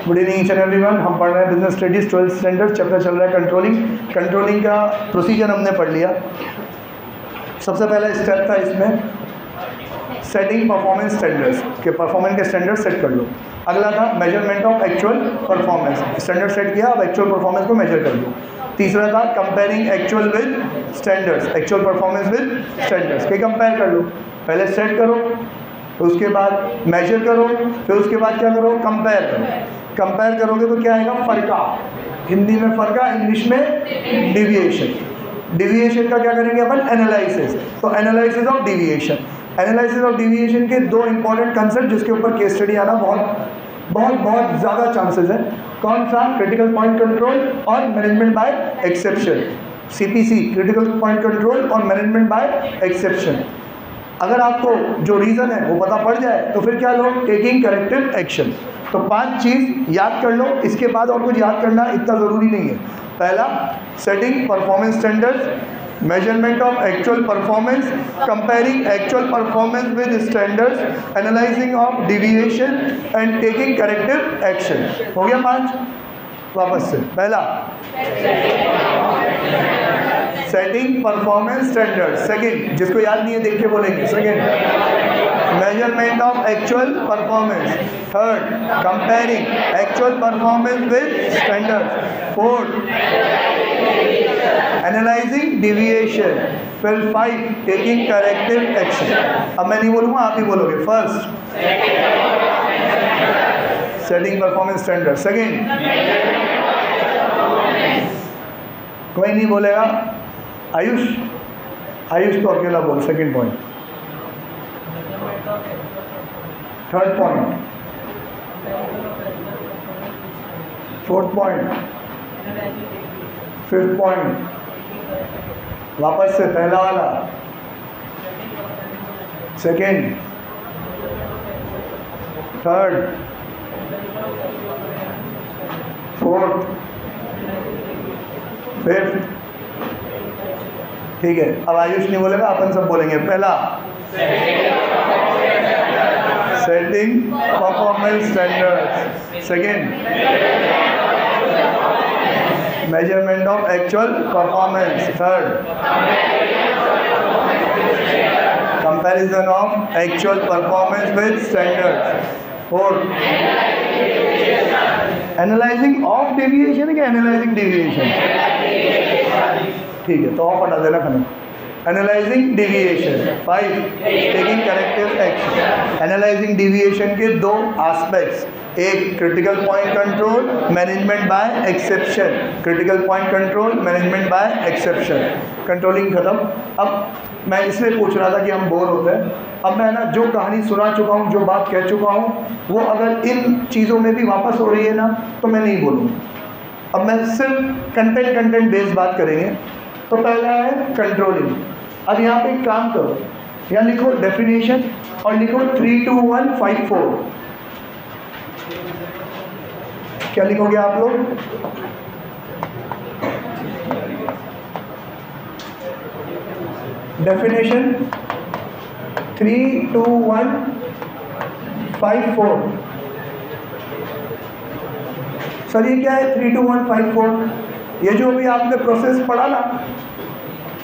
Good evening each and everyone. हम पढ़ रहे हैं business studies 12th standard, chapter चल रहा है कंट्रोलिंग। कंट्रोलिंग का प्रोसीजर हमने पढ़ लिया। सबसे पहला स्टेप था इसमें सेटिंग परफॉर्मेंस स्टैंडर्ड्स, के परफॉर्मेंस के स्टैंडर्ड सेट कर लो। अगला था measurement of actual performance, standard set किया, अब एक्चुअल परफॉर्मेंस को मेजर कर लो। तीसरा था comparing actual with standards, actual performance with standards के कंपेयर कर लो। पहले सेट करो, उसके बाद मेजर करो, फिर उसके बाद क्या करो, कंपेयर करो। कंपेयर करोगे तो क्या आएगा, फर्का। हिंदी में फर्का, इंग्लिश में डिविएशन। डिविएशन का क्या करेंगे अपन, एनालिसिस। तो analysis of deviation, analysis of deviation के दो इंपॉर्टेंट कंसेप्ट जिसके ऊपर केस स्टडी आना बहुत ज़्यादा चांसेस है। कौन सा, क्रिटिकल पॉइंट कंट्रोल और management by exception, CPC, critical point control और मैनेजमेंट बाय एक्सेप्शन। अगर आपको जो रीज़न है वो पता पड़ जाए तो फिर क्या लो, टेकिंग करेक्टिव एक्शन। तो 5 चीज़ याद कर लो, इसके बाद और कुछ याद करना इतना ज़रूरी नहीं है। पहला, setting performance standards, measurement of actual performance, comparing actual performance with standards, analyzing of deviation and taking corrective action। हो गया 5। वापस से पहला सेटिंग परफॉर्मेंस स्टैंडर्ड, सेकंड जिसको याद नहीं है देख के बोलेंगे, second measurement of actual performance, third comparing actual performance with standards, fourth analysing deviation, फिर 5 टेकिंग करेक्टिव एक्शन। अब मैं नहीं बोलूँगा, आप ही बोलोगे। First setting performance standard, second कोई नहीं बोलेगा, आयुष तो अकेला बोल, second point. Third point, fourth point, fifth point. वापस से पहला वाला, सेकंड, थर्ड, फोर्थ, फिफ्थ। ठीक है, अब आयुष नहीं बोलेगा, अपन सब बोलेंगे। पहला setting performance standard, second measurement of actual performance, third comparison of actual performance with standards, fourth analysing of deviation है कि एनालाइजिंग डेविएशन, ठीक है तो ऑफ हटा देना खाना। Analysing deviation, 5 taking corrective action. Analysing deviation के दो एस्पेक्ट्स, एक critical point control, management by exception. Critical point control, management by exception. Controlling खत्म। अब मैं इसलिए पूछ रहा था कि हम बोर होते हैं। अब मैं ना जो कहानी सुना चुका हूँ, जो बात कह चुका हूँ, वो अगर इन चीज़ों में भी वापस हो रही है ना तो मैं नहीं बोलूँगा। अब मैं सिर्फ कंटेंट बेस्ड बात करेंगे। तो पहला है कंट्रोलिंग। अब यहाँ पे एक काम करो, यहाँ लिखो डेफिनेशन और लिखो 32154। क्या लिखोगे आप लोग? डेफिनेशन 32154। सर ये क्या है 32154? ये जो भी आपने प्रोसेस पढ़ा ना,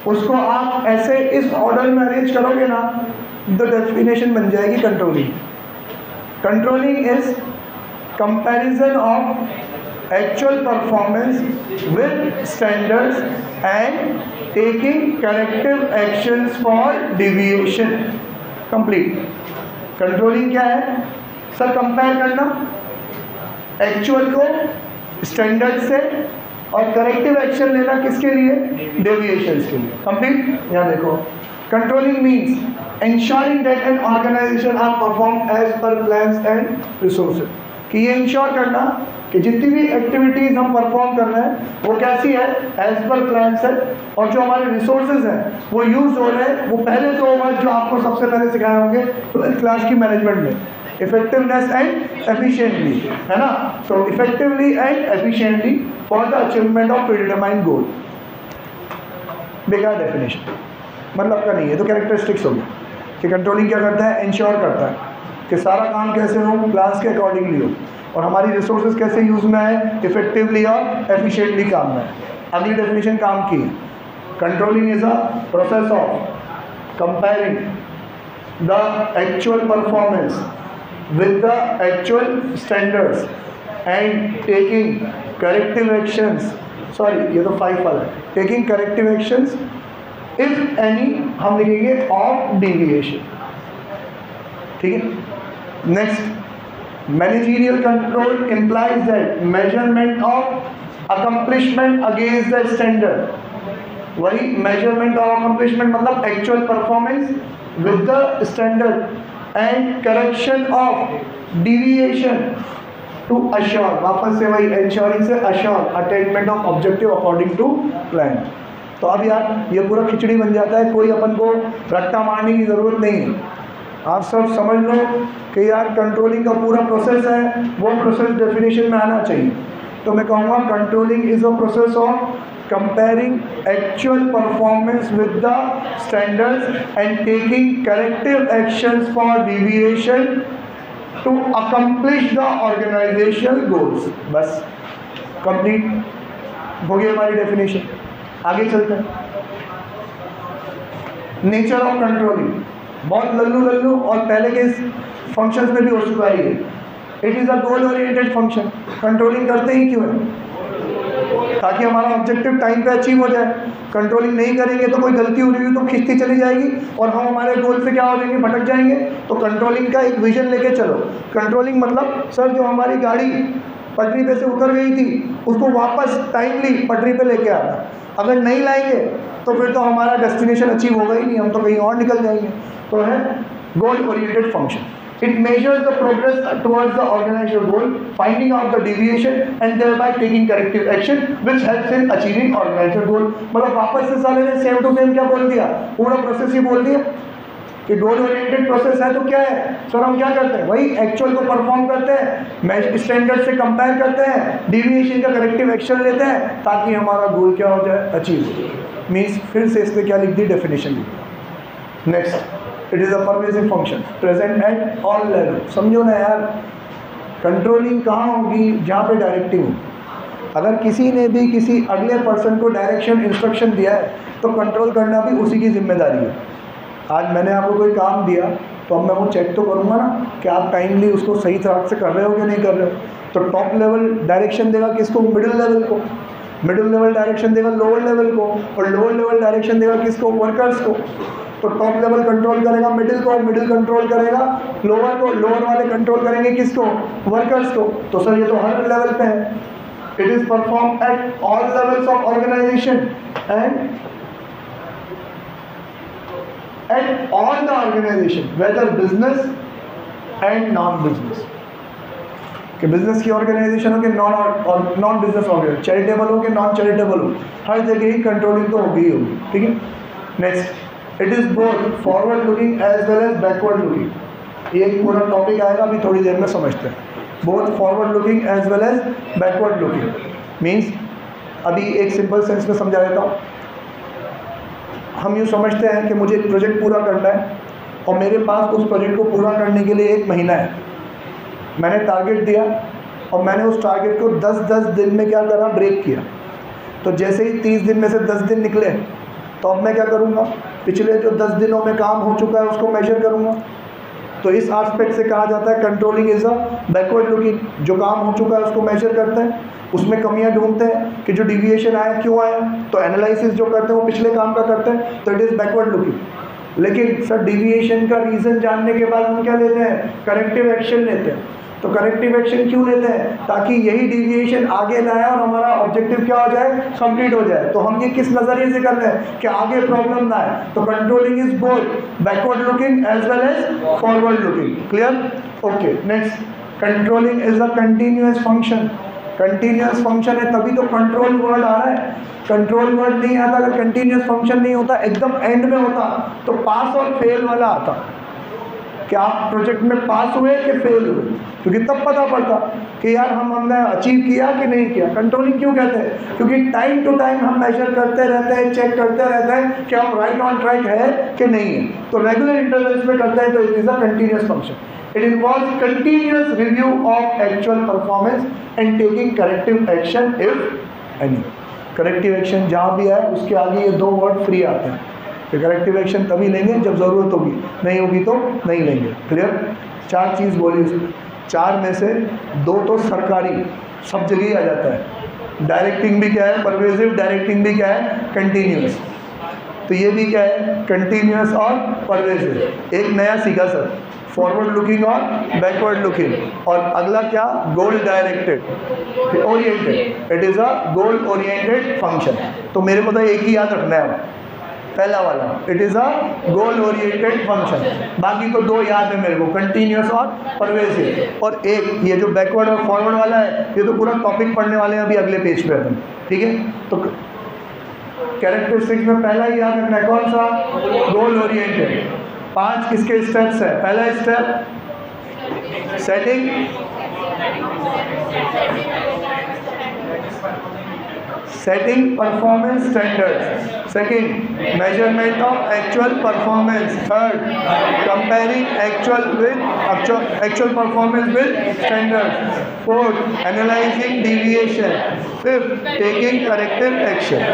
उसको आप ऐसे इस ऑर्डर में अरेंज करोगे ना तो डेफिनेशन बन जाएगी controlling. Controlling is comparison of actual performance with standards and taking corrective actions for deviation. Complete. Controlling क्या है सर? कंपेयर करना एक्चुअल को स्टैंडर्ड से और करेक्टिव एक्शन लेना किसके लिए? डेविएशंस के लिए। कंप्लीट। यहाँ देखो, controlling means ensuring that an organization are performed as per plans and resources। कि ये इंश्योर करना कि जितनी भी एक्टिविटीज़ हम परफॉर्म कर रहे हैं वो कैसी है, एज पर प्लान्स है, और जो हमारे रिसोर्सेज हैं वो यूज़ हो रहे हैं। वो पहले 2 वर्ड जो आपको सबसे पहले सिखाए होंगे क्लास की मैनेजमेंट में, इफेक्टिवनेस एंड एफिशिएंटली, है ना। तो effectively and efficiently for the achievement of predetermined goal. बेकार डेफिनेशन, मतलब का नहीं है। तो कैरेक्टरिस्टिक्स हो गया कि कंट्रोलिंग क्या करता है, इंश्योर करता है कि सारा काम कैसे हो, प्लान्स के अकॉर्डिंगली हो। और हमारी रिसोर्सेज कैसे यूज़ में है, इफेक्टिवली और एफिशिएंटली काम में है। अगली डेफिनेशन काम की, controlling is a process of comparing the actual performance with the actual standards and taking corrective actions, sorry ये तो 5 वाला है, taking corrective actions if any हम लिखेंगे of deviation, ठीक है। Next, managerial control implies that measurement of accomplishment against the standard, वही measurement of accomplishment मतलब actual performance with the standard and correction of deviation to assure, वापस से वही ensuring से assure attainment of objective according to plan। तो अब यार ये पूरा खिचड़ी बन जाता है, कोई अपन को रट्टा मारने की ज़रूरत नहीं है। आप सब समझ लो कि यार कंट्रोलिंग का पूरा प्रोसेस है, वो प्रोसेस डेफिनेशन में आना चाहिए। तो मैं कहूँगा controlling is a process of comparing actual performance with the standards and taking corrective actions for deviation to accomplish the organizational goals। बस कंप्लीट हो गई हमारी डेफिनेशन। आगे चलते हैं। नेचर ऑफ कंट्रोलिंग बहुत लल्लू और पहले के फंक्शंस में भी हो चुका है ये। It is a goal oriented function. Controlling करते ही क्यों है? ताकि हमारा ऑब्जेक्टिव टाइम पे अचीव हो जाए। कंट्रोलिंग नहीं करेंगे तो कोई गलती हो रही है तो खिंचती चली जाएगी और हम हमारे गोल से क्या हो जाएंगे, भटक जाएंगे। तो कंट्रोलिंग का एक विजन लेके चलो। कंट्रोलिंग मतलब सर जो हमारी गाड़ी पटरी पे से उतर गई थी उसको वापस टाइमली पटरी पे लेके आना। अगर नहीं लाएंगे तो फिर तो हमारा डेस्टिनेशन अचीव होगा ही नहीं, हम तो कहीं और निकल जाएंगे। तो है गोल oriented function. It measures the progress towards the organizational goal, finding out the deviation and thereby taking corrective action which helps in achieving organizational goal। मतलब वापस से साले ने सेम टू सेम क्या बोल दिया, पूरा प्रोसेस ही बोल दिया कि गोल ओरिएंटेड प्रोसेस है। तो क्या है सर, हम क्या करते हैं, वही एक्चुअल को परफॉर्म करते हैं, स्टैंडर्ड से कंपेयर करते हैं, डिविएशन का करेक्टिव एक्शन लेते हैं ताकि हमारा गोल क्या हो जाए, अचीव हो जाए। मीन्स फिर से इसमें क्या लिख दी, डेफिनेशन लिख। Next, it is a pervasive function present at all level. समझो ना यार, कंट्रोलिंग कहाँ होगी, जहाँ पे डायरेक्टिंग हो। अगर किसी ने भी किसी अगले पर्सन को डायरेक्शन इंस्ट्रक्शन दिया है तो कंट्रोल करना भी उसी की जिम्मेदारी है। आज मैंने आपको कोई काम दिया तो अब मैं वो चेक तो करूँगा ना कि आप टाइमली उसको सही तरह से कर रहे हो कि नहीं कर रहे हो। तो टॉप लेवल डायरेक्शन देगा किसको, मिडिल लेवल को। मिडिल लेवल डायरेक्शन देगा लोअर लेवल को और लोअर लेवल डायरेक्शन देगा किसको, वर्कर्स को। तो टॉप लेवल कंट्रोल करेगा मिडिल को, मिडिल कंट्रोल करेगा लोअर को, लोअर वाले कंट्रोल करेंगे किसको, वर्कर्स को। तो सर ये तो हर लेवल पे है। It is perform at all levels of organization and at all the organization whether business and non business. कि बिजनेस की ऑर्गेनाइजेशन हो कि नॉन बिजनेस ऑर्गेनाइजेशन, चैरिटेबल हो कि नॉन चैरिटेबल हो, हर जगह ही कंट्रोलिंग तो होगी ही होगी। ठीक है। Next, it is both forward looking as well as backward looking. ये एक पूरा टॉपिक आएगा, अभी थोड़ी देर में समझते हैं। Both forward looking as well as backward looking means, अभी एक सिंपल सेंस में समझा देता हूँ। हम यूँ समझते हैं कि मुझे एक प्रोजेक्ट पूरा करना है और मेरे पास उस प्रोजेक्ट को पूरा करने के लिए 1 महीना है। मैंने टारगेट दिया और मैंने उस टारगेट को 10-10 दिन में क्या करा, ब्रेक किया। तो जैसे ही 30 दिन में से 10 दिन निकले तो अब मैं क्या करूँगा, पिछले जो 10 दिनों में काम हो चुका है उसको मेजर करूँगा। तो इस एस्पेक्ट से कहा जाता है controlling is a backward looking. जो काम हो चुका है उसको मेजर करते हैं, उसमें कमियां ढूंढते हैं कि जो डिविएशन आया क्यों आया, तो एनालिसिस जो करते हैं वो पिछले काम का करते हैं, तो इट इज़ बैकवर्ड लुकिंग। लेकिन सर डिविएशन का रीज़न जानने के बाद हम क्या लेते हैं, करेक्टिव एक्शन लेते हैं। तो करेक्टिव एक्शन क्यों लेते हैं, ताकि यही डिविएशन आगे ना आए और हमारा ऑब्जेक्टिव क्या हो जाए, कंप्लीट हो जाए। तो हम ये किस नज़रिए से कर रहे हैं कि आगे प्रॉब्लम ना आए। तो controlling is both backward looking as well as forward looking. Clear? Okay. Next, controlling is a continuous function. Continuous function है तभी तो कंट्रोल वर्ड आ रहा है। कंट्रोल वर्ड नहीं आता अगर कंटिन्यूअस फंक्शन नहीं होता, एकदम एंड में होता तो पास और फेल वाला आता कि आप प्रोजेक्ट में पास हुए कि फेल हुए, क्योंकि तब पता पड़ता कि यार हमने अचीव किया कि नहीं किया। कंट्रोलिंग क्यों कहते हैं? क्योंकि टाइम टू टाइम हम मेजर करते रहते हैं, चेक करते रहते हैं कि हम राइट ऑन ट्रैक है कि नहीं है। तो रेगुलर इंटरवल्स में करते हैं तो it is a continuous function. It involves continuous review of actual performance and taking corrective action if any. Corrective action जहाँ भी आए उसके आगे ये दो वर्ड फ्री आते हैं कि करेक्टिव एक्शन तभी लेंगे जब ज़रूरत होगी, नहीं होगी तो नहीं लेंगे। क्लियर? 4 चीज़ बोली उसमें, 4 में से 2 तो सरकारी सब जगह ही आ जाता है। डायरेक्टिंग भी क्या है? परवेजिव। डायरेक्टिंग भी क्या है? कंटिन्यूस। तो ये भी क्या है? कंटिन्यूस और परवेजिव। एक नया सीखा सर, फॉरवर्ड लुकिंग और बैकवर्ड लुकिंग। और अगला क्या? गोल directed oriented. It is a goal oriented function. तो मेरे को तो एक ही याद रखना है, पहला वाला, it is a goal oriented function. बाकी तो 2 याद है मेरे को, कंटिन्यूस और परवेसिव। और एक ये जो बैकवर्ड और फॉरवर्ड वाला है, ये तो पूरा टॉपिक पढ़ने वाले हैं अभी अगले पेज पे अपन। ठीक है? तो कैरेक्टरिस्टिक्स में पहला ही याद रखना है, कौन सा? Goal oriented. 5 किसके स्टेप्स है? पहला step setting, setting performance standards. Second, measurement of actual performance. Third, comparing actual performance with standards. Fourth, analyzing deviation. Fifth, taking corrective action.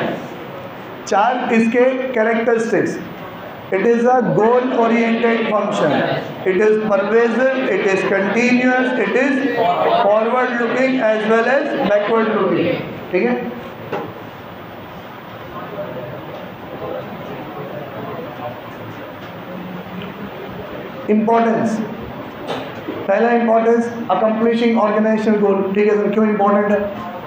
4 इसके characteristics. It is a goal-oriented function. It is pervasive, it is continuous, it is forward-looking as well as backward-looking. ठीक है? Importance, पहला importance accomplishing organisational गोल। ठीक है sir, क्यों important है?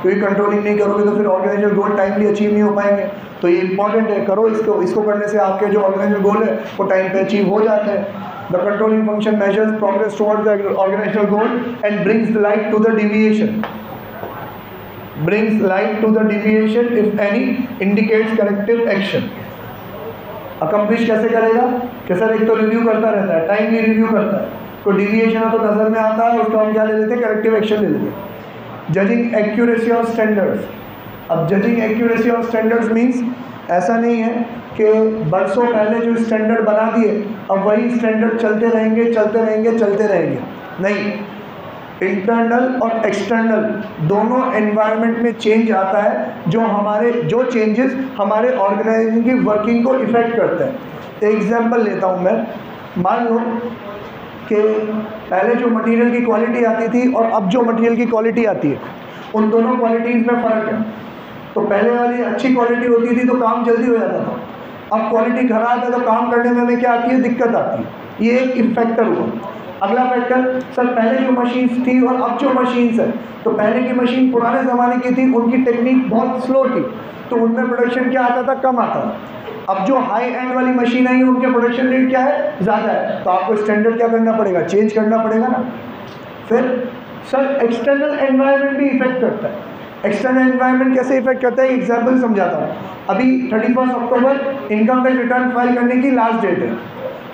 क्योंकि controlling नहीं करोगे तो फिर ऑर्गेनाइजेशनल गोल टाइमली अचीव नहीं हो पाएंगे। तो ये इंपॉर्टेंट है, करो इसको करने से आपके जो ऑर्गेनाइजेशनल गोल है वो टाइम पे अचीव हो जाते हैं। The controlling function measures progress towards the organizational goal and brings light to the deviation. Brings light to the deviation if any, indicates corrective action. Accomplish कैसे करेगा? कि सर एक तो रिव्यू करता रहता है, टाइमली रिव्यू करता है, कोई डिविएशन हो तो नज़र में आता है, उसको हम क्या ले लेते हैं? करेक्टिव एक्शन ले लेते हैं। Judging accuracy of standards. अब judging accuracy of standards means ऐसा नहीं है कि बरसों पहले जो स्टैंडर्ड बना दिए अब वही स्टैंडर्ड चलते रहेंगे। नहीं, इंटरनल और एक्सटर्नल दोनों एनवायरनमेंट में चेंज आता है जो चेंजेस हमारे ऑर्गेनाइजेशन की वर्किंग को इफेक्ट करते हैं। एग्जांपल लेता हूँ मैं, मान लो कि पहले जो मटेरियल की क्वालिटी आती थी और अब जो मटेरियल की क्वालिटी आती है, उन दोनों क्वालिटीज़ में फ़र्क है। तो पहले वाली अच्छी क्वालिटी होती थी तो काम जल्दी हो जाता था, अब क्वालिटी ख़राब है तो काम करने में हमें क्या आती है? दिक्कत आती है। ये एक फैक्टर हुआ। अगला फैक्टर, सर पहले जो मशीन्स थी और अब जो मशीन्स है, तो पहले की मशीन पुराने ज़माने की थी, उनकी टेक्निक बहुत स्लो थी, तो उनमें प्रोडक्शन क्या आता था? कम आता था। अब जो हाई एंड वाली मशीन आई है उनके प्रोडक्शन रेट क्या है? ज़्यादा है, तो आपको स्टैंडर्ड क्या करना पड़ेगा? चेंज करना पड़ेगा ना। फिर सर एक्सटर्नल एनवायरनमेंट भी इफेक्ट करता है। एक्सटर्नल एनवायरनमेंट कैसे इफेक्ट करता है? एग्जाम्पल समझाता हूँ। अभी 31 अक्टूबर इनकम टैक्स रिटर्न फाइल करने की लास्ट डेट है,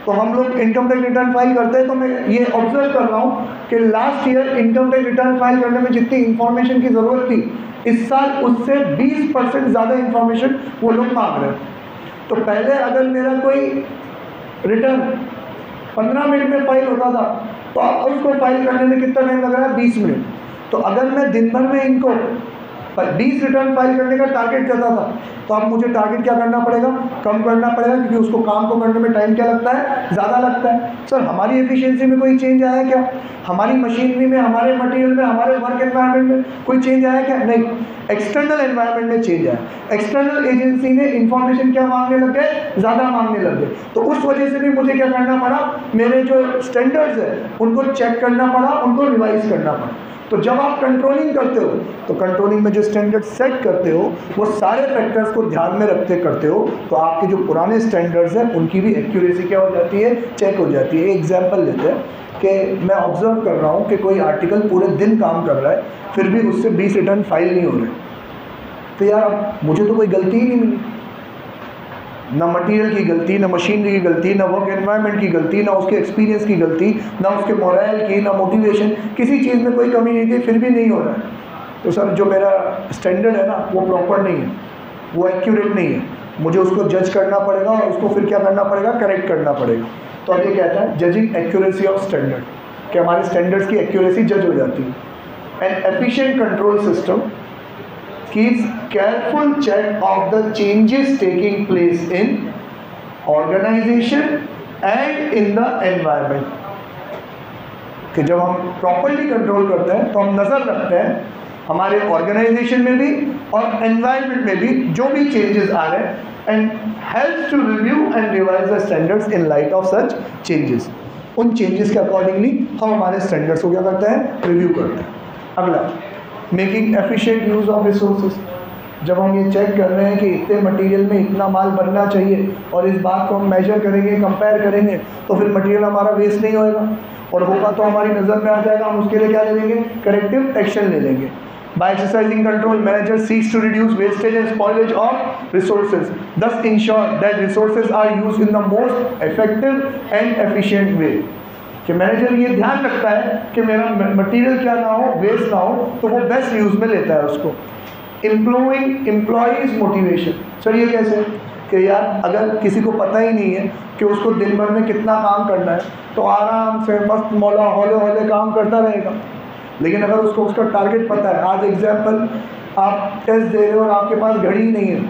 तो हम लोग इनकम टैक्स रिटर्न फाइल करते हैं, तो मैं ये ऑब्जर्व कर रहा हूँ कि last year income tax return file करने में जितनी इन्फॉर्मेशन की ज़रूरत थी, इस साल उससे 20% ज़्यादा इन्फॉर्मेशन वो लोग मांग रहे हैं। तो पहले अगर मेरा कोई रिटर्न 15 मिनट में फाइल होता था, तो अब उसको फाइल करने में कितना टाइम लग रहा है? 20 मिनट। तो अगर मैं दिन भर में इनको 20 रिटर्न फाइल करने का टारगेट करता था, तो अब मुझे टारगेट क्या करना पड़ेगा? कम करना पड़ेगा, क्योंकि उसको काम को करने में टाइम क्या लगता है? ज़्यादा लगता है। सर हमारी एफिशिएंसी में कोई चेंज आया क्या? हमारी मशीनरी में, हमारे मटेरियल में, हमारे वर्क एनवायरनमेंट में कोई चेंज आया क्या? नहीं, एक्सटर्नल एनवायरनमेंट में चेंज आया। एक्सटर्नल एजेंसी ने इन्फॉर्मेशन क्या मांगने लग गए? ज़्यादा मांगने लग गए। तो उस वजह से भी मुझे क्या करना पड़ा? मेरे जो स्टैंडर्ड्स है उनको चेक करना पड़ा, उनको रिवाइज करना पड़ा। तो जब आप कंट्रोलिंग करते हो, तो कंट्रोलिंग में जो स्टैंडर्ड सेट करते हो वो सारे फैक्टर्स को ध्यान में रखते करते हो, तो आपके जो पुराने स्टैंडर्ड्स हैं उनकी भी एक्यूरेसी क्या हो जाती है? चेक हो जाती है। एग्जांपल लेते हैं कि मैं ऑब्जर्व कर रहा हूँ कि कोई आर्टिकल पूरे दिन काम कर रहा है, फिर भी उससे 20 रिटर्न फाइल नहीं हो रहे, तो यार अब मुझे तो कोई गलती ही नहीं मिली। ना मटेरियल की गलती, ना मशीनरी की गलती, ना वर्क एनवायरनमेंट की गलती, ना उसके एक्सपीरियंस की गलती, ना उसके मोरल की, ना मोटिवेशन, किसी चीज़ में कोई कमी नहीं थी, फिर भी नहीं हो रहा है। तो सर जो मेरा स्टैंडर्ड है ना वो प्रॉपर नहीं है, वो एक्यूरेट नहीं है, मुझे उसको जज करना पड़ेगा और उसको फिर क्या करना पड़ेगा, करेक्ट करना पड़ेगा। तो अब ये कहता है जजिंग एक्यूरेसी ऑफ स्टैंडर्ड, कि हमारे स्टैंडर्ड्स की एक्यूरेसी जज हो जाती है। N efficient control system keeps careful check of the changes taking place in organization and in the environment। कि जब हम प्रॉपरली कंट्रोल करते हैं तो हम नज़र रखते हैं हमारे ऑर्गेनाइजेशन में भी और एनवायरनमेंट में भी जो भी चेंजेस आ रहे हैं, and help to review and revise the standards in light of such changes. उन चेंजेस के अकॉर्डिंगली हम हमारे स्टैंडर्ड्स को क्या करते हैं, रिव्यू करते हैं। अगला, making efficient use of resources. जब हम ये चेक कर रहे हैं कि इतने मटेरियल में इतना माल बनना चाहिए और इस बात को हम मेजर करेंगे, कंपेयर करेंगे, तो फिर मटेरियल हमारा वेस्ट नहीं होएगा, और होगा तो हमारी नज़र में आ जाएगा, हम उसके लिए क्या ले लेंगे, करेक्टिव एक्शन ले लेंगे। By exercising control, managers seeks to reduce wastage and spoilage of resources, thus ensure that resources are used in the most effective and efficient way। कि मैनेजर ये ध्यान रखता है कि मेरा मटेरियल क्या ना हो, वेस्ट ना हो, तो वो बेस्ट यूज़ में लेता है उसको। Improving employees motivation. सर ये कैसे, कि यार अगर किसी को पता ही नहीं है कि उसको दिन भर में कितना काम करना है, तो आराम से मस्त मौला हौले हौले काम करता रहेगा। लेकिन अगर उसको उसका टारगेट पता है, आज एग्जाम्पल आप टेस्ट दे रहे हो और आपके पास घड़ी ही नहीं है,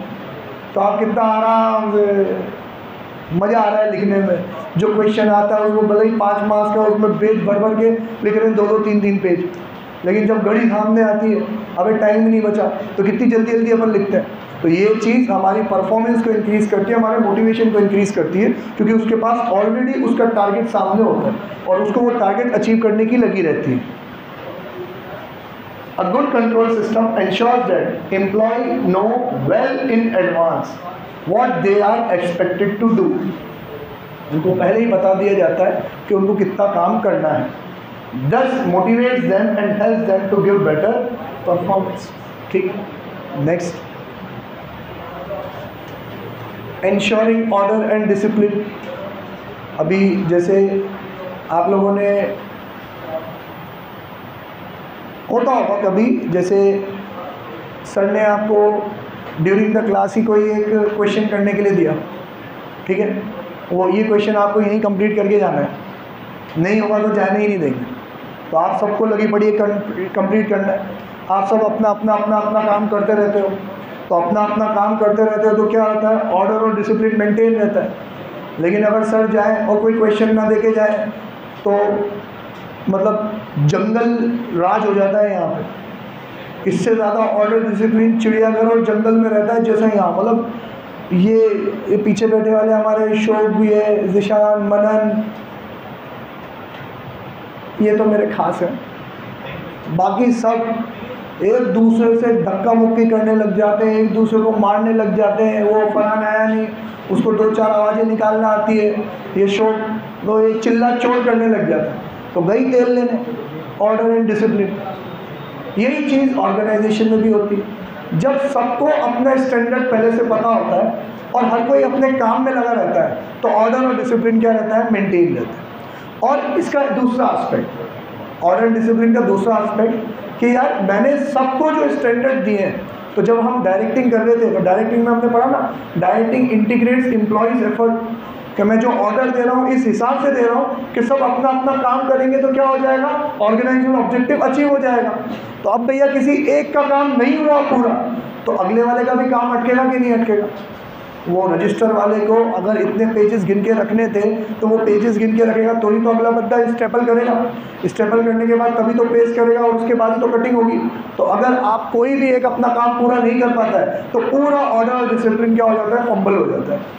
तो आप कितना आराम से, मज़ा आ रहा है लिखने में, जो क्वेश्चन आता है उसको भले ही 5 मार्क्स का, उसमें पेज भर भर के लिख रहे हैं 2-2 3-3 पेज। लेकिन जब घड़ी सामने आती है, अबे टाइम ही नहीं बचा, तो कितनी जल्दी जल्दी अपन लिखते हैं। तो ये चीज़ हमारी परफॉर्मेंस को इंक्रीज़ करती है, हमारे मोटिवेशन को इंक्रीज़ करती है, क्योंकि उसके पास ऑलरेडी उसका टारगेट सामने होता है और उसको वो टारगेट अचीव करने की लगी रहती है। A good control system ensures that employees know well in advance what they are expected to do। उनको पहले ही बता दिया जाता है कि उनको कितना काम करना है। Thus motivates them and helps them to give better performance। ठीक, next, ensuring order and discipline। अभी जैसे आप लोगों ने होता होगा कभी, जैसे सर ने आपको ड्यूरिंग द क्लास ही कोई एक क्वेश्चन करने के लिए दिया, ठीक है, वो ये क्वेश्चन आपको यहीं कंप्लीट करके जाना है, नहीं होगा तो जाने ही नहीं देंगे। तो आप सबको लगी पड़ी है कंप्लीट करना है, आप सब अपना अपना अपना अपना काम करते रहते हो, तो अपना अपना काम करते रहते हो तो क्या होता है, ऑर्डर और डिसिप्लिन मेंटेन रहता है। लेकिन अगर सर जाए और कोई क्वेश्चन ना देके जाए तो मतलब जंगल राज हो जाता है यहाँ पे। इससे ज़्यादा ऑर्डर डिसिप्लिन चिड़ियाघर और जंगल में रहता है जैसा यहाँ, मतलब ये पीछे बैठे वाले हमारे शोक भी है, जिशान, मनन, ये तो मेरे खास हैं। बाकी सब एक दूसरे से धक्का मुक्की करने लग जाते हैं, एक दूसरे को मारने लग जाते हैं। वो फलाना आया नहीं, उसको 2-4 आवाज़ें निकालना आती है, ये शोक तो ये चिल्ला चोर करने लग जाता है। तो गई तेल लेने, ऑर्डर एंड डिसिप्लिन। यही चीज़ ऑर्गेनाइजेशन में भी होती है। जब सबको अपना स्टैंडर्ड पहले से पता होता है और हर कोई अपने काम में लगा रहता है, तो ऑर्डर और डिसिप्लिन क्या रहता है, मेंटेन रहता है। और इसका दूसरा एस्पेक्ट, ऑर्डर एंड डिसिप्लिन का दूसरा एस्पेक्ट कि यार मैंने सबको जो स्टैंडर्ड दिए हैं, तो जब हम डायरेक्टिंग कर रहे थे, तो डायरेक्टिंग में हमने पढ़ा ना, डायरेक्टिंग इंटीग्रेट्स एम्प्लॉयज़ एफर्ट, कि मैं जो ऑर्डर दे रहा हूँ इस हिसाब से दे रहा हूँ कि सब अपना अपना काम करेंगे तो क्या हो जाएगा, ऑर्गेनाइजेशन ऑब्जेक्टिव अचीव हो जाएगा। तो अब भैया किसी एक का काम नहीं हुआ पूरा, तो अगले वाले का भी काम अटकेगा कि नहीं अटकेगा। वो रजिस्टर वाले को अगर इतने पेजेस गिन के रखने थे, तो वो पेजेस गिन के रखेगा तो ही तो अगला बंदा स्टेपल करेगा, स्टेपल करने के बाद तभी तो पेस्ट करेगा और उसके बाद ही तो कटिंग होगी। तो अगर आप कोई भी एक अपना काम पूरा नहीं कर पाता है, तो पूरा ऑर्डर और डिसिप्लिन क्या हो जाता है, फंबल हो जाता है।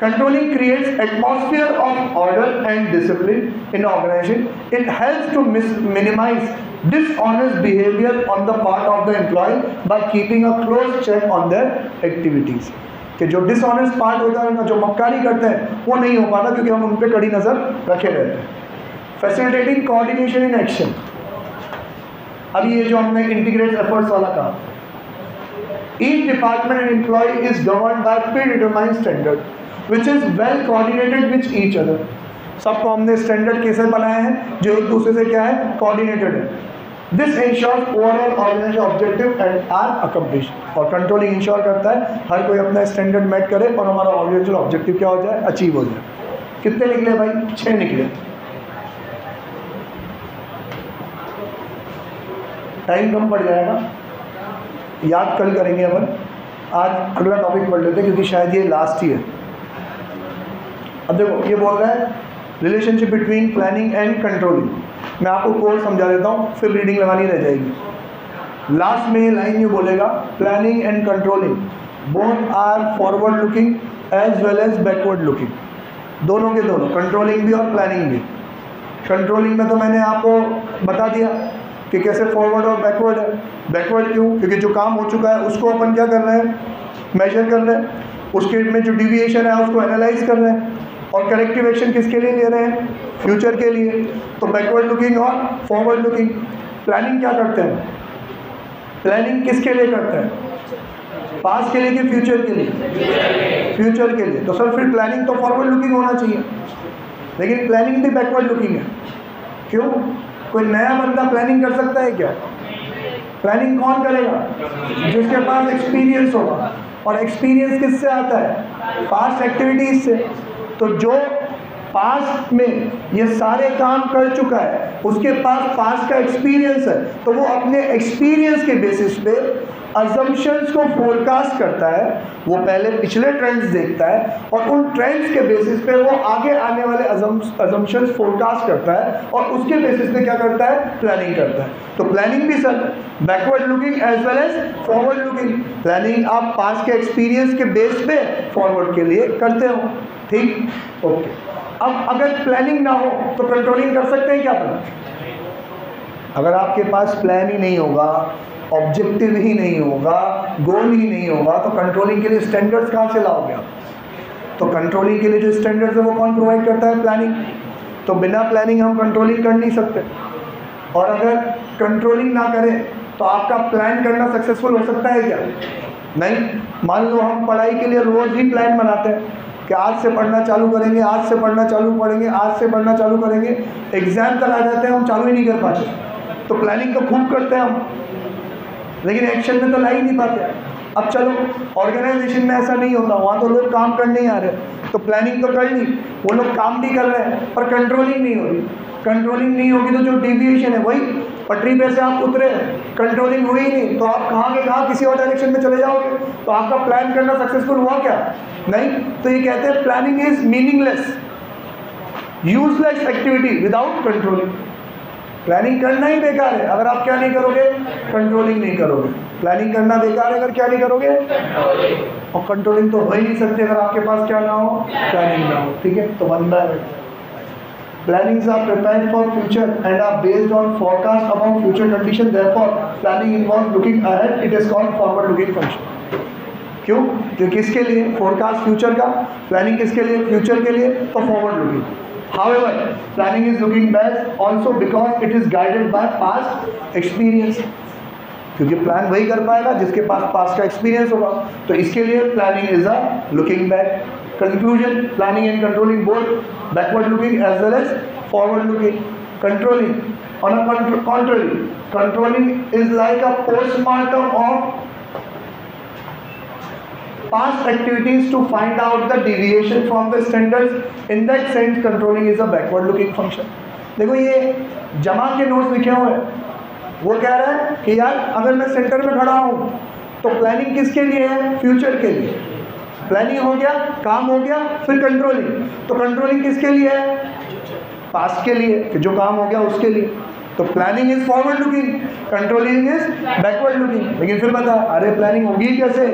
Controlling creates atmosphere of order and discipline in organization. It helps to minimize dishonest behavior on the part of the employee by keeping a close check on their activities. कि जो dishonest part होता है ना, जो मक्कारी करते हैं, वो नहीं हो पाता क्योंकि हम उन पर कड़ी नज़र रखे रहते हैं। Facilitating coordination in action. अभी ये जो हमने इंटीग्रेट एफर्ट्स वाला कहा, Each department and employee is governed by predetermined standard which is well coordinated with each other. सबको हमने स्टैंडर्ड कैसे बनाए हैं जो एक दूसरे से क्या है, कोऑर्डिनेटेड है. This ensures overall organization objective and are accomplish. और कंट्रोलिंग इंश्योर करता है हर कोई अपना स्टैंडर्ड मेट करे और हमारा ऑर्गेनाइजेशन ऑब्जेक्टिव क्या हो जाए, अचीव हो जाए. कितने निकले भाई, 6 निकले. टाइम कम पड़ जाएगा, याद कल करेंगे अपन. आज अगला टॉपिक पढ़ लेते हैं क्योंकि शायद ये लास्ट ही है. अब देखो ये बोल रहा है relationship between planning and controlling. मैं आपको कोड समझा देता हूँ, फिर रीडिंग लगानी रह जाएगी. लास्ट में ये लाइन ये बोलेगा planning and controlling both are forward looking as well as backward looking. दोनों के दोनों, कंट्रोलिंग भी और प्लानिंग भी. कंट्रोलिंग में तो मैंने आपको बता दिया कि कैसे फॉरवर्ड और बैकवर्ड है. बैकवर्ड क्यों, क्योंकि जो काम हो चुका है उसको अपन क्या कर रहे हैं, मेजर कर रहे हैं. उसके में जो डिविएशन है उसको एनालाइज कर रहे हैं. और करेक्टिव एक्शन किसके लिए ले रहे हैं, फ्यूचर के लिए. तो बैकवर्ड लुकिंग और फॉरवर्ड लुकिंग. प्लानिंग क्या करते हैं, प्लानिंग किसके लिए करते हैं, पास्ट के लिए कि फ्यूचर के लिए, फ्यूचर के लिए. तो सर फिर प्लानिंग तो फॉरवर्ड लुकिंग होना चाहिए, लेकिन प्लानिंग भी बैकवर्ड लुकिंग है. क्यों, कोई नया बंदा प्लानिंग कर सकता है क्या? प्लानिंग कौन करेगा, जिसके पास एक्सपीरियंस होगा. और एक्सपीरियंस किससे आता है, पास्ट एक्टिविटीज से. तो जो पास्ट में ये सारे काम कर चुका है उसके पास पास्ट का एक्सपीरियंस है, तो वो अपने एक्सपीरियंस के बेसिस पे अजम्पशंस को फोरकास्ट करता है. वो पहले पिछले ट्रेंड्स देखता है और उन ट्रेंड्स के बेसिस पे वो आगे आने वाले अजम्पशंस फोरकास्ट करता है और उसके बेसिस पे क्या करता है, प्लानिंग करता है. तो प्लानिंग भी sir backward looking as well as forward looking. Planning आप पास्ट के एक्सपीरियंस के बेस पे फॉरवर्ड के लिए करते हो. ठीक, ओके. अब अगर प्लानिंग ना हो तो कंट्रोलिंग कर सकते हैं क्या अपन? अगर आपके पास प्लान ही नहीं होगा, ऑब्जेक्टिव ही नहीं होगा, गोल ही नहीं होगा, तो कंट्रोलिंग के लिए स्टैंडर्ड्स कहाँ से लाओगे आप? तो कंट्रोलिंग के लिए जो स्टैंडर्ड्स है वो कौन प्रोवाइड करता है, प्लानिंग. तो बिना प्लानिंग हम कंट्रोलिंग कर नहीं सकते. और अगर कंट्रोलिंग ना करें तो आपका प्लान करना सक्सेसफुल हो सकता है क्या? नहीं. मान लो हम पढ़ाई के लिए रोज़ ही प्लान बनाते हैं कि आज से पढ़ना चालू करेंगे, आज से पढ़ना चालू पढ़ेंगे, आज से पढ़ना चालू करेंगे. एग्जाम तक आ जाते हैं हम चालू ही नहीं कर पाते. तो प्लानिंग तो खूब करते हैं हम, लेकिन एक्शन में तो ला ही नहीं पाते. अब चलो ऑर्गेनाइजेशन में ऐसा नहीं होता, वहाँ तो लोग काम करने ही आ रहे हैं. तो प्लानिंग तो कर ली, वो लोग काम भी कर रहे हैं, पर कंट्रोलिंग नहीं हो रही. कंट्रोलिंग नहीं होगी तो जो डेविएशन है वही पटरी पे से आप उतरे, कंट्रोलिंग हुई नहीं तो आप कहाँ के कहाँ किसी और डायरेक्शन में चले जाओगे. तो आपका प्लान करना सक्सेसफुल हुआ क्या? नहीं. तो ये कहते हैं planning is meaningless, useless activity without controlling. Planning करना ही बेकार है अगर आप क्या नहीं करोगे, कंट्रोलिंग नहीं करोगे. प्लानिंग करना बेकार है अगर क्या नहीं करोगे, और कंट्रोलिंग तो हो ही नहीं सकती अगर आपके पास क्या ना हो, प्लानिंग ना हो. ठीक है, तो बनता है. Plannings are prepared for future and are based on forecast about future condition. Therefore, planning involves looking ahead. It is called forward-looking function. क्यों? क्योंकि किसके लिए forecast future का, planning किसके लिए, future के लिए, तो forward-looking. However, planning is looking best also because it is guided by past experience. क्योंकि प्लान वही कर पाएगा जिसके पास पास्ट का एक्सपीरियंस होगा. तो इसके लिए planning is a looking back. Conclusion, planning and controlling both backward looking as well as forward looking. Controlling, on a contrary, controlling is like a postmortem of past activities to find out the deviation from the standards. In that sense, controlling is a backward looking function. देखो ये जमा के notes लिखे हुए हैं, वो कह रहा है कि यार अगर मैं सेंटर में खड़ा हूँ तो प्लानिंग किसके लिए है, फ्यूचर के लिए. प्लानिंग हो गया, काम हो गया, फिर कंट्रोलिंग. तो कंट्रोलिंग किसके लिए है, पास्ट के लिए कि जो काम हो गया उसके लिए. तो planning is forward looking, controlling is backward looking. लेकिन फिर बता, अरे प्लानिंग होगी कैसे,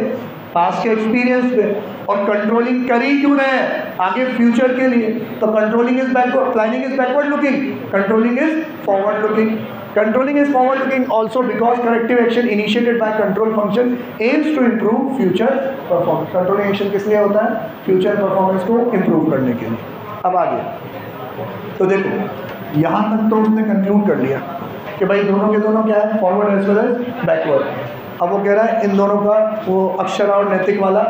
पास्ट के एक्सपीरियंस पे. और कंट्रोलिंग कर ही क्यों रहे हैं, आगे फ्यूचर के लिए. तो controlling is backward, planning is backward looking, controlling is forward looking. Controlling is forward looking also because corrective action initiated by control function aims to improve future performance. Controlling action किस लिए होता है, future performance को improve करने के लिए. अब आगे तो देखो यहाँ तक तो उसने कंक्लूड कर लिया कि भाई दोनों के दोनों क्या है, forward as well as backward. अब वो कह रहा है इन दोनों का वो अक्षर और नैतिक वाला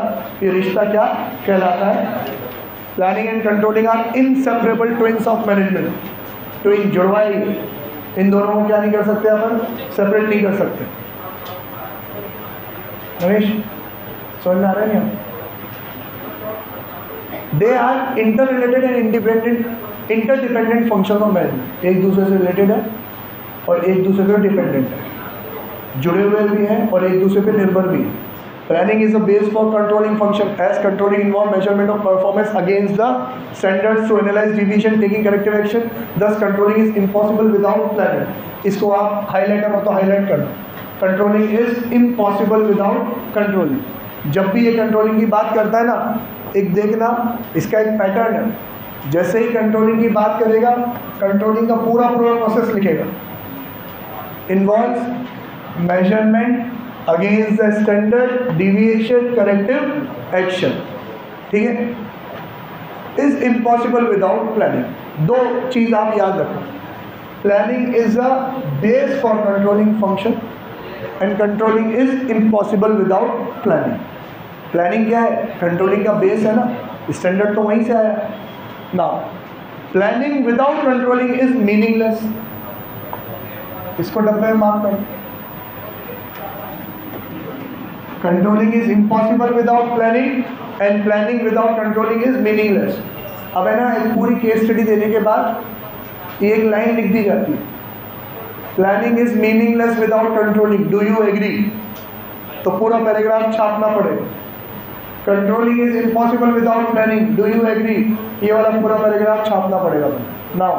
ये रिश्ता क्या कहलाता है। Planning and controlling are inseparable twins of management. Twin जुड़वा ही, इन दोनों को क्या नहीं कर सकते अपन, सेपरेट नहीं कर सकते। रमेश समझ में आ रहा है नहीं? They are interrelated and interdependent function of management. एक दूसरे से रिलेटेड है और एक दूसरे से डिपेंडेंट है, जुड़े हुए भी हैं और एक दूसरे पे निर्भर भी है। Planning is a base for controlling function as controlling involve measurement of performance against the standards to analyse deviation taking corrective action. Thus controlling is impossible without planning. इसको आप हाईलाइटर हो तो हाईलाइट करना। Controlling is impossible without controlling. जब भी ये controlling की बात करता है ना, एक देखना इसका एक पैटर्न है। जैसे ही कंट्रोलिंग की बात करेगा, कंट्रोलिंग का पूरा प्रोसेस लिखेगा। Involves measurement against the standard deviation corrective action. ठीक है, इज इम्पॉसिबल विदाउट प्लानिंग। दो चीज़ आप याद रखो, planning is a base for controlling function and controlling is impossible without planning. Planning क्या है? कंट्रोलिंग का बेस है ना, स्टैंडर्ड तो वहीं से आया ना। Planning without controlling is meaningless. इसको डब्बे में मार्क करो। Controlling is impossible without planning and planning without controlling is meaningless. अब है ना, एक पूरी केस स्टडी देने के बाद एक लाइन लिख दी जाती है, planning is meaningless without controlling, do you agree? तो पूरा पैराग्राफ छापना पड़ेगा। Controlling is impossible without planning, do you agree? ये वाला पूरा पैराग्राफ छापना पड़ेगा। Now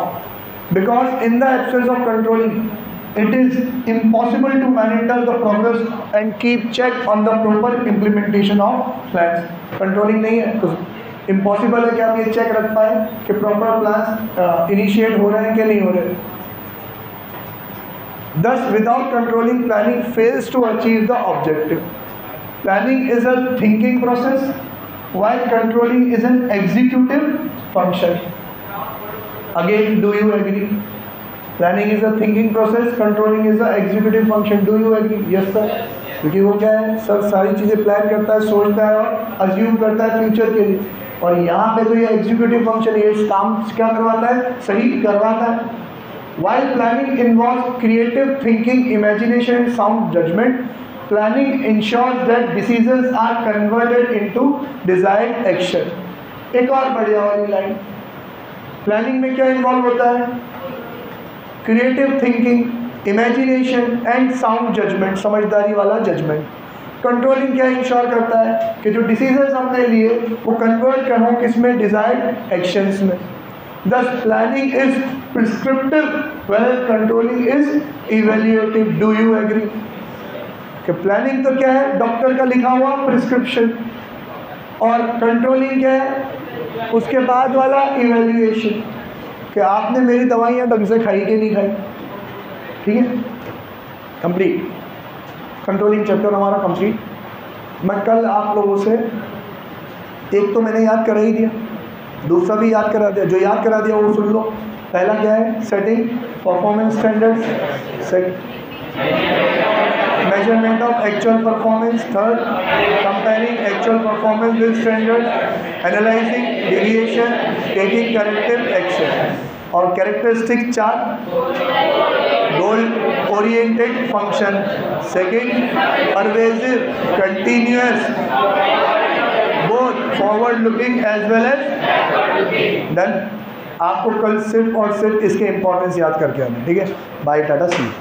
because in the absence of controlling it is impossible to monitor the progress and keep check on the proper implementation of plans. Controlling नहीं है तो impossible है कि आप ये चेक रख पाए कि प्रॉपर प्लान्स इनिशिएट हो रहे हैं कि नहीं हो रहे। Thus without controlling, planning fails to achieve the objective. Planning is a thinking process while controlling is an executive function. Again, do you agree? Planning is a thinking process, controlling is a executive function. Do you agree? Yes sir. क्योंकि वो क्या है sir, सारी चीज़ें plan करता है, सोचता है और अज्यूम करता है फ्यूचर के लिए। और यहाँ पे तो ये एग्जीक्यूटिव फंक्शन, ये काम क्या करवाता है? सही करवाता है। While planning involve creative thinking, imagination and sound judgement, planning ensures that decisions are converted into desired action. एक और बढ़िया वाली लाइन, प्लानिंग में क्या इन्वॉल्व होता है? Creative thinking, imagination and sound judgement, समझदारी वाला जजमेंट। कंट्रोलिंग क्या इंश्योर करता है कि जो डिसीजंस हमने लिए वो कन्वर्ट करो किसमें? डिजायर्ड एक्शंस में। Thus planning is prescriptive where controlling is evaluative. Do you agree? कि प्लानिंग तो क्या है? डॉक्टर का लिखा हुआ प्रिस्क्रिप्शन, और कंट्रोलिंग क्या है? उसके बाद वाला इवैल्यूएशन कि आपने मेरी दवाइयाँ ढंग से खाई कि नहीं खाई। ठीक है, कंप्लीट कंट्रोलिंग चैप्टर हमारा कंप्लीट। मैं कल आप लोगों से एक तो मैंने याद करा ही दिया, दूसरा भी याद करा दिया। जो याद करा दिया वो सुन लो। पहला क्या है? Setting performance standards. Measurement of actual performance. Third, comparing actual performance with standard, analysing deviation, taking corrective action. और characteristic 4, goal oriented function. Second, pervasive, continuous, both forward looking as well as done. आपको कल सिर्फ और सिर्फ इसके importance याद करके आना। ठीक है, बाय, टाटा, सी।